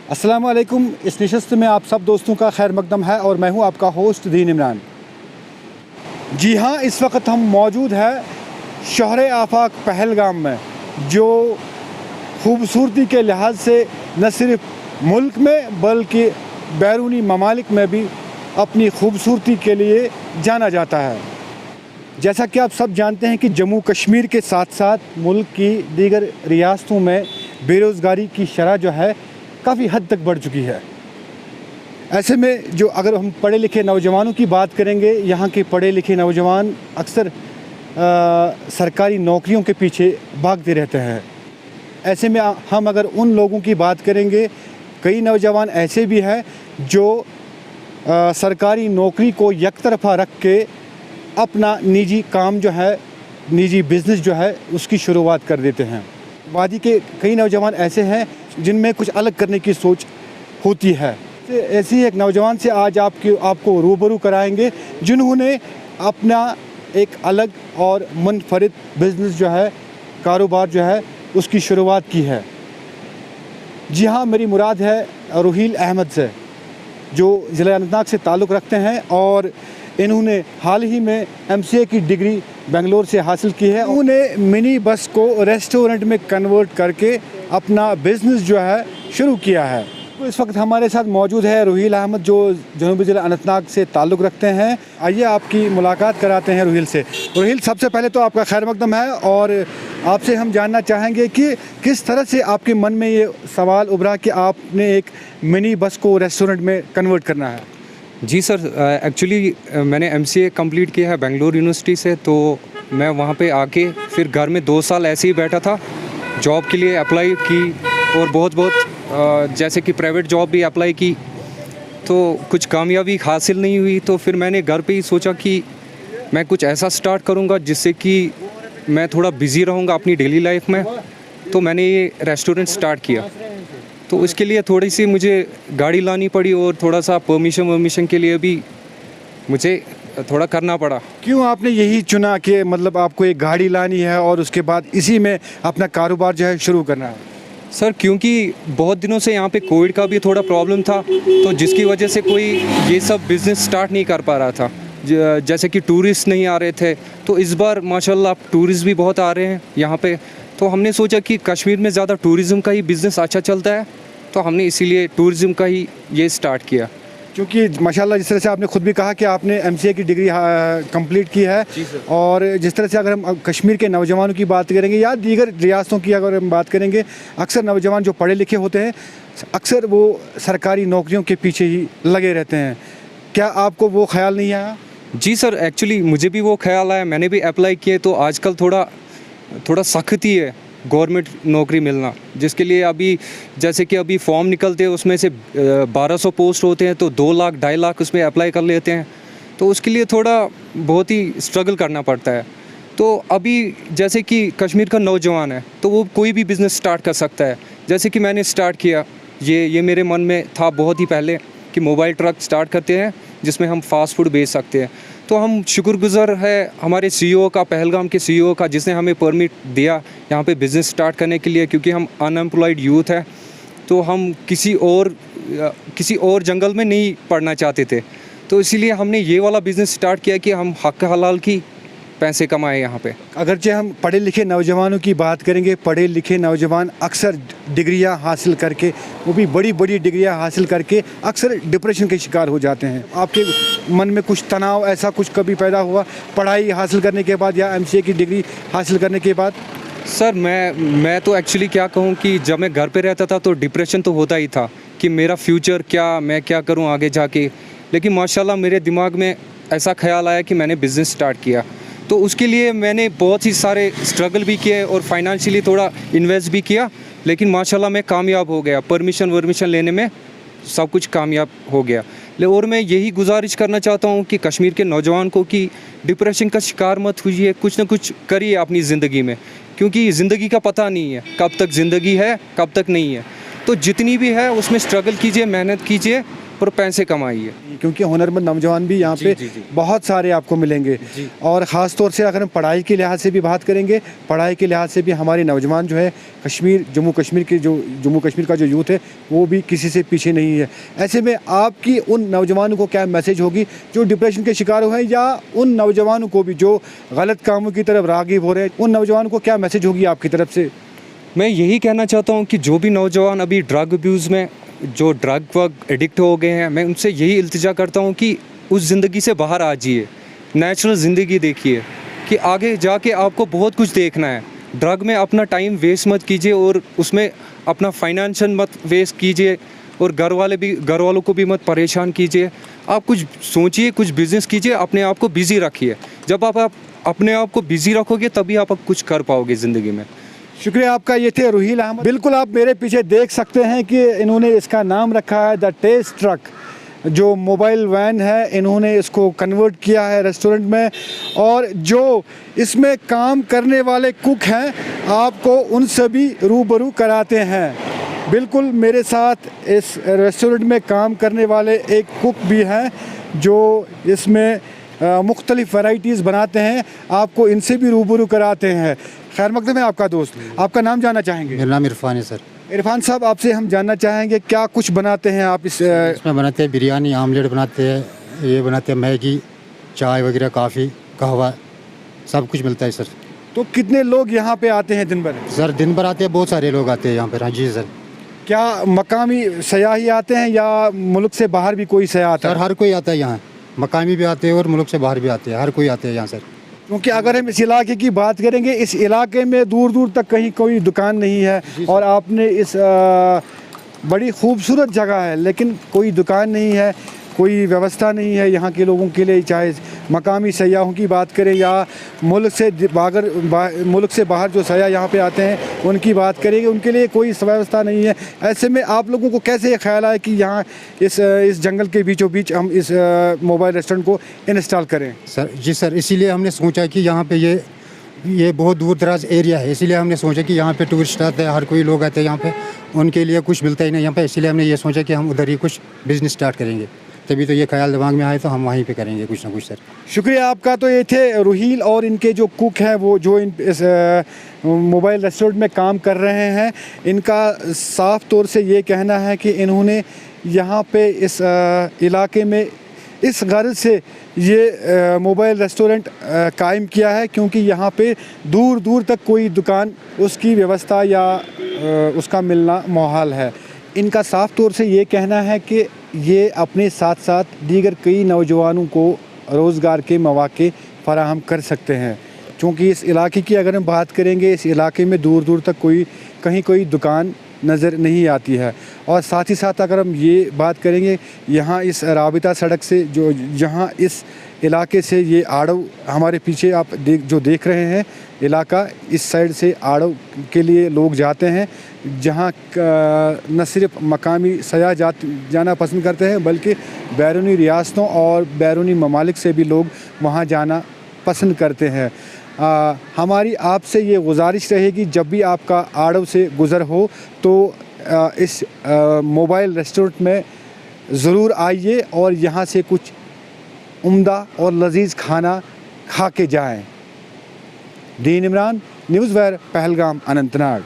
अस्सलाम वालेकुम। इस नशस्त में आप सब दोस्तों का खैर मकदम है और मैं हूं आपका होस्ट दीन इमरान। जी हाँ, इस वक्त हम मौजूद है शहर आफाक पहलगाम में, जो खूबसूरती के लिहाज से न सिर्फ मुल्क में बल्कि बैरूनी ममालिक में भी अपनी खूबसूरती के लिए जाना जाता है। जैसा कि आप सब जानते हैं कि जम्मू कश्मीर के साथ साथ मुल्क की दीगर रियासतों में बेरोज़गारी की शरह जो है काफ़ी हद तक बढ़ चुकी है। ऐसे में जो अगर हम पढ़े लिखे नौजवानों की बात करेंगे, यहाँ के पढ़े लिखे नौजवान अक्सर सरकारी नौकरियों के पीछे भागते रहते हैं। ऐसे में हम अगर उन लोगों की बात करेंगे, कई नौजवान ऐसे भी हैं जो सरकारी नौकरी को यकतरफ़ा रख के अपना निजी काम जो है, निजी बिज़नेस जो है उसकी शुरुआत कर देते हैं। वादी के कई नौजवान ऐसे हैं जिनमें कुछ अलग करने की सोच होती है। ऐसे ही एक नौजवान से आज आपको रूबरू कराएंगे जिन्होंने अपना एक अलग और मुनफरिद बिज़नेस जो है, कारोबार जो है उसकी शुरुआत की है। जी हाँ, मेरी मुराद है रुहील अहमद से, जो ज़िला अनंतनाग से ताल्लुक़ रखते हैं और इन्होंने हाल ही में MCA की डिग्री बेंगलोर से हासिल की है। उन्होंने मिनी बस को रेस्टोरेंट में कन्वर्ट करके अपना बिज़नेस जो है शुरू किया है। तो इस वक्त हमारे साथ मौजूद है रुहील अहमद, जो जनूबी ज़िला अनंतनाग से ताल्लुक़ रखते हैं। आइए आपकी मुलाकात कराते हैं रुहील से। रुहील, सबसे पहले तो आपका खैर मकदम है और आपसे हम जानना चाहेंगे कि किस तरह से आपके मन में ये सवाल उभरा कि आपने एक मिनी बस को रेस्टोरेंट में कन्वर्ट करना है। जी सर, एक्चुअली मैंने MCA कंप्लीट किया है बेंगलोर यूनिवर्सिटी से। तो मैं वहाँ पे आके फिर घर में 2 साल ऐसे ही बैठा था, जॉब के लिए अप्लाई की और बहुत जैसे कि प्राइवेट जॉब भी अप्लाई की, तो कुछ कामयाबी हासिल नहीं हुई। तो फिर मैंने घर पे ही सोचा कि मैं कुछ ऐसा स्टार्ट करूँगा जिससे कि मैं थोड़ा बिज़ी रहूँगा अपनी डेली लाइफ में। तो मैंने ये रेस्टोरेंट स्टार्ट किया। तो इसके लिए थोड़ी सी मुझे गाड़ी लानी पड़ी और थोड़ा सा परमिशन के लिए भी मुझे थोड़ा करना पड़ा। क्यों आपने यही चुना कि मतलब आपको एक गाड़ी लानी है और उसके बाद इसी में अपना कारोबार जो है शुरू करना है? सर, क्योंकि बहुत दिनों से यहाँ पे कोविड का भी थोड़ा प्रॉब्लम था, तो जिसकी वजह से कोई ये सब बिज़नेस स्टार्ट नहीं कर पा रहा था। जैसे कि टूरिस्ट नहीं आ रहे थे, तो इस बार माशाल्लाह टूरिस्ट भी बहुत आ रहे हैं यहाँ पे। तो हमने सोचा कि कश्मीर में ज़्यादा टूरिज़म का ही बिज़नेस अच्छा चलता है, तो हमने इसीलिए टूरिज़म का ही ये स्टार्ट किया। क्योंकि माशाल्लाह जिस तरह से आपने खुद भी कहा कि आपने MCA की डिग्री कंप्लीट की है, और जिस तरह से अगर हम कश्मीर के नौजवानों की बात करेंगे या दीगर रियासतों की अगर हम बात करेंगे, अक्सर नौजवान जो पढ़े लिखे होते हैं अक्सर वो सरकारी नौकरियों के पीछे ही लगे रहते हैं। क्या आपको वो ख्याल नहीं आया? जी सर, एक्चुअली मुझे भी वो ख्याल आया, मैंने भी अप्लाई किए। तो आजकल थोड़ा सख्ती है गवर्नमेंट नौकरी मिलना, जिसके लिए अभी जैसे कि अभी फॉर्म निकलते हैं उसमें से 1200 पोस्ट होते हैं, तो 2 लाख 2.5 लाख उसमें अप्लाई कर लेते हैं। तो उसके लिए थोड़ा बहुत ही स्ट्रगल करना पड़ता है। तो अभी जैसे कि कश्मीर का नौजवान है तो वो कोई भी बिज़नेस स्टार्ट कर सकता है। जैसे कि मैंने स्टार्ट किया, ये मेरे मन में था बहुत ही पहले कि मोबाइल ट्रक स्टार्ट करते हैं जिसमें हम फास्ट फूड बेच सकते हैं। तो हम शुक्रगुज़ार है हमारे CEO का, पहलगाम के CEO का, जिसने हमें परमिट दिया यहाँ पे बिज़नेस स्टार्ट करने के लिए। क्योंकि हम अनएम्प्लॉयड यूथ है, तो हम किसी और जंगल में नहीं पड़ना चाहते थे। तो इसीलिए हमने ये वाला बिज़नेस स्टार्ट किया कि हम हक हलाल की पैसे कमाए यहाँ पे। अगरचे हम पढ़े लिखे नौजवानों की बात करेंगे, पढ़े लिखे नौजवान अक्सर डिग्रियां हासिल करके, वो भी बड़ी बड़ी डिग्रियां हासिल करके अक्सर डिप्रेशन के शिकार हो जाते हैं। आपके मन में कुछ तनाव ऐसा कुछ कभी पैदा हुआ पढ़ाई हासिल करने के बाद या MCA की डिग्री हासिल करने के बाद? सर, मैं तो एक्चुअली क्या कहूँ कि जब मैं घर पे रहता था तो डिप्रेशन तो होता ही था कि मेरा फ्यूचर क्या, मैं क्या करूँ आगे जाके। लेकिन माशाल्लाह मेरे दिमाग में ऐसा ख्याल आया कि मैंने बिज़नेस स्टार्ट किया। तो उसके लिए मैंने बहुत ही सारे स्ट्रगल भी किए और फाइनेंशियली थोड़ा इन्वेस्ट भी किया। लेकिन माशाल्लाह मैं कामयाब हो गया, परमिशन लेने में सब कुछ कामयाब हो गया। और मैं यही गुजारिश करना चाहता हूँ कि कश्मीर के नौजवान को कि डिप्रेशन का शिकार मत हुई, कुछ ना कुछ करिए अपनी ज़िंदगी में, क्योंकि ज़िंदगी का पता नहीं है कब तक ज़िंदगी है कब तक नहीं है। तो जितनी भी है उसमें स्ट्रगल कीजिए, मेहनत कीजिए पर पैसे कमाइए। क्योंकि हुनरमंद नौजवान भी यहाँ पे जी। बहुत सारे आपको मिलेंगे। जी। और ख़ास तौर से अगर हम पढ़ाई के लिहाज से भी बात करेंगे, पढ़ाई के लिहाज से भी हमारे नौजवान जो है जम्मू कश्मीर का जो यूथ है वो भी किसी से पीछे नहीं है। ऐसे में आपकी उन नौजवानों को क्या मैसेज होगी जो डिप्रेशन के शिकार हुए हैं, या उन नौजवानों को भी जो गलत कामों की तरफ राग़िब हो रहे हैं, उन नौजवानों को क्या मैसेज होगी आपकी तरफ से? मैं यही कहना चाहता हूँ कि जो भी नौजवान अभी ड्रग अब्यूज़ में जो ड्रग वग एडिक्ट हो गए हैं, मैं उनसे यही इल्तिजा करता हूँ कि उस ज़िंदगी से बाहर आ जाइए, नेचुरल ज़िंदगी देखिए कि आगे जाके आपको बहुत कुछ देखना है। ड्रग में अपना टाइम वेस्ट मत कीजिए और उसमें अपना फाइनेंशियल मत वेस्ट कीजिए, और घर वालों को भी मत परेशान कीजिए। आप कुछ सोचिए, कुछ बिज़नेस कीजिए, अपने आप को बिज़ी रखिए। जब आप अपने आप को बिज़ी रखोगे तभी आप कुछ कर पाओगे ज़िंदगी में। शुक्रिया आपका। ये थे रुहील अहमद। बिल्कुल आप मेरे पीछे देख सकते हैं कि इन्होंने इसका नाम रखा है द टेस्ट ट्रक। जो मोबाइल वैन है इन्होंने इसको कन्वर्ट किया है रेस्टोरेंट में, और जो इसमें काम करने वाले कुक हैं आपको उनसे भी रूबरू कराते हैं। बिल्कुल मेरे साथ इस रेस्टोरेंट में काम करने वाले एक कुक भी हैं जो इसमें मुख्तलिफ़ वैराइटीज़ बनाते हैं, आपको इनसे भी रूबरू कराते हैं। खैर मकदम है आपका दोस्त, आपका नाम जानना चाहेंगे? मेरा नाम इरफान है सर। इरफान साहब, आपसे हम जानना चाहेंगे क्या कुछ बनाते हैं आप इसमें बनाते हैं बिरयानी, आमलेट बनाते हैं, ये बनाते हैं मैगी, चाय वगैरह, काफ़ी, कहवा, सब कुछ मिलता है सर। तो कितने लोग यहाँ पे आते हैं दिन भर? सर दिन भर आते हैं, बहुत सारे लोग आते हैं यहाँ पर। हाँ जी सर। क्या मकामी सयाही आते हैं या मुल्क से बाहर भी कोई सयाह आता सर है? हर कोई आता है यहाँ, मकामी भी आते हैं और मुल्क से बाहर भी आते हैं, हर कोई आते हैं यहाँ सर। क्योंकि अगर हम इस इलाके की बात करेंगे, इस इलाके में दूर दूर तक कहीं कोई दुकान नहीं है, और आपने इस बड़ी खूबसूरत जगह है लेकिन कोई दुकान नहीं है, कोई व्यवस्था नहीं है यहाँ के लोगों के लिए, चाहे मकामी सयाहों की बात करें या मुल्क से बाहर जो सयाह यहाँ पे आते हैं उनकी बात करेंगे, उनके लिए कोई व्यवस्था नहीं है। ऐसे में आप लोगों को कैसे ये ख्याल आया कि यहाँ इस जंगल के बीचों बीच हम इस मोबाइल रेस्टोरेंट को इंस्टॉल करें? सर जी सर, इसीलिए हमने सोचा कि यहाँ पे ये बहुत दूर दराज एरिया है, इसीलिए हमने सोचा कि यहाँ पे टूरिस्ट आते हैं, हर कोई लोग आते हैं यहाँ पे, उनके लिए कुछ मिलता ही नहीं यहाँ पे, इसीलिए हमने ये सोचा कि हम उधर ही कुछ बिज़नेस स्टार्ट करेंगे। तभी तो ये ख्याल दिमाग में आए तो हम वहीं पे करेंगे कुछ ना कुछ सर। शुक्रिया आपका। तो ये थे रुहील और इनके जो कुक हैं वो जो इस मोबाइल रेस्टोरेंट में काम कर रहे हैं। इनका साफ तौर से ये कहना है कि इन्होंने यहाँ पे इस इलाके में इस गर्ज से ये मोबाइल रेस्टोरेंट कायम किया है, क्योंकि यहाँ पे दूर दूर तक कोई दुकान उसकी व्यवस्था या उसका मिलना मुहाल है। इनका साफ तौर से ये कहना है कि ये अपने साथ साथ दीगर कई नौजवानों को रोज़गार के मौके फराहम कर सकते हैं, क्योंकि इस इलाके की अगर हम बात करेंगे, इस इलाके में दूर दूर तक कहीं कोई दुकान नज़र नहीं आती है। और साथ ही साथ अगर हम ये बात करेंगे, यहाँ इस राबिता सड़क से जो जहाँ इस इलाके से ये आड़व हमारे पीछे आप जो देख रहे हैं इलाका, इस साइड से आड़व के लिए लोग जाते हैं, जहाँ न सिर्फ मकामी सयाह जाना पसंद करते हैं बल्कि बैरूनी रियासतों और बैरूनी ममालिक से भी लोग वहाँ जाना पसंद करते हैं। हमारी आपसे ये गुजारिश रहेगी, जब भी आपका आड़व से गुज़र हो तो इस मोबाइल रेस्टोरेंट में ज़रूर आइए और यहाँ से कुछ उम्दा और लजीज़ खाना खा के जाएँ। दीन इमरान, न्यूज़ वायर, पहलगाम, अनंतनाग।